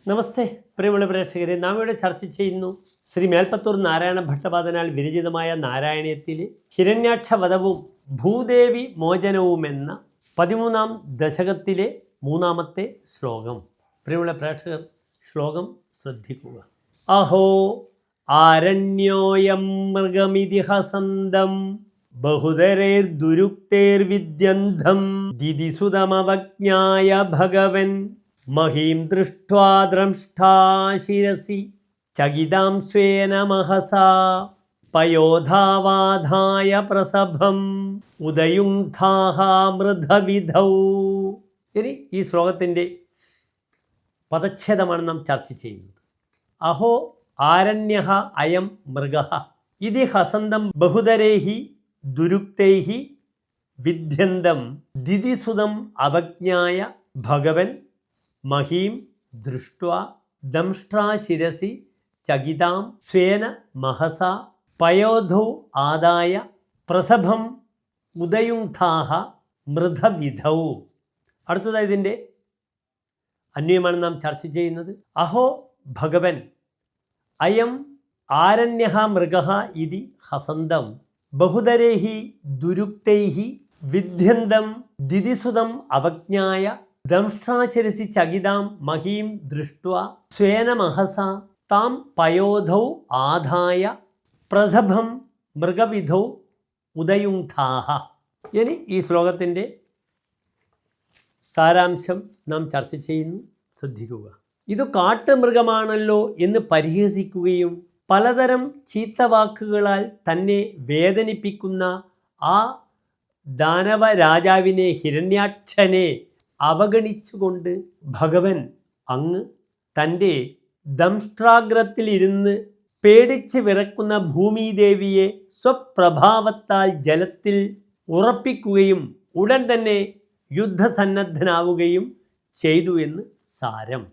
നമസ്തേ പ്രിയമുള്ള പ്രേക്ഷകരെ, നാം ഇവിടെ ചർച്ച ചെയ്യുന്നു ശ്രീ മേൽപ്പത്തൂർ നാരായണ ഭട്ടപാദനാൽ വിരചിതമായ നാരായണീയത്തിലെ ഹിരണ്യാക്ഷവധവും ഭൂദേവി മോചനവുമെന്ന 13-ാം ദശകത്തിലെ 3-ാമത്തെ ശ്ലോകം. പ്രിയമുള്ള പ്രേക്ഷകർ, ശ്ലോകം ശ്രദ്ധിക്കുക. അഹോ ആരണ്യോയം മൃഗമിതി ഹസന്തം ബഹുതരൈർദുരുക്തൈർവിദ്യന്ധം ദിദിസുതമവജ്ഞായ ഭഗവൻ മഹീം ദൃഷ്ട്വാ ദ്രംഷ്ടാ ശിരസി ചകിതാം സ്വേന മഹസാ പയോധാവാധായ പ്രസഭം ഉദയുങ്ധാഹ മൃധവിധൗ. ഇനി ഈ ശ്ലോകത്തിൻ്റെ പദച്ഛേദമാണ് നാം ചർച്ച ചെയ്യുന്നത്. അഹോ ആരണ്യഃ അയം മൃഗഃ ഇതി ഹസന്തം ബഹുതരൈഹി ദുരുക്തൈഹി വിദ്യന്തം ദിദിസുതം അവജ്ഞായ ഭഗവൻ മഹീം ദൃഷ്ട്വാ ദംഷ്ട്രാ ശിരസി ചകിതാം സ്വേന മഹസാ പയോധൗ ആദായ പ്രസഭം ഉദയുങ്ധാഹ മൃധവിധൗ. അടുത്തതായി ഇതിൻ്റെ അന്വയമാണ് നാം ചർച്ച ചെയ്യുന്നത്. അഹോ ഭഗവൻ അയം ആരണ്യഃ മൃഗഃ ഇതി ഹസന്തം ബഹുതരൈഹി ദുരുക്തൈഹി വിദ്യന്തം ദിദിസുതം അവജ്ഞായ ദംഷ്ട്രാശിരസി ചകിതാം മഹീം ദൃഷ്ട്വാ സ്വേന മഹസാ താം പയോധൗ ആദായ പ്രസഭം മൃഗവിധൗ ഉദയുങ്ധാഹ. ഇനി ഈ ശ്ലോകത്തിൻ്റെ സാരാംശം നാം ചർച്ച ചെയ്യുന്നു, ശ്രദ്ധിക്കുക. ഇത് കാട്ടുമൃഗമാണല്ലോ എന്ന് പരിഹസിക്കുകയും പലതരം ചീത്തവാക്കുകളാൽ തന്നെ വേദനിപ്പിക്കുന്ന ആ ദാനവ രാജാവിനെ, ഹിരണ്യാക്ഷനെ അവഗണിച്ചുകൊണ്ട് ഭഗവൻ അങ്ങ് തൻ്റെ ദംഷ്ട്രാഗ്രത്തിലിരുന്ന് പേടിച്ച് വിറക്കുന്ന ഭൂമിദേവിയെ സ്വപ്രഭാവത്താൽ ജലത്തിൽ ഉറപ്പിക്കുകയും ഉടൻ തന്നെ യുദ്ധസന്നദ്ധനാവുകയും ചെയ്തു എന്ന് സാരം.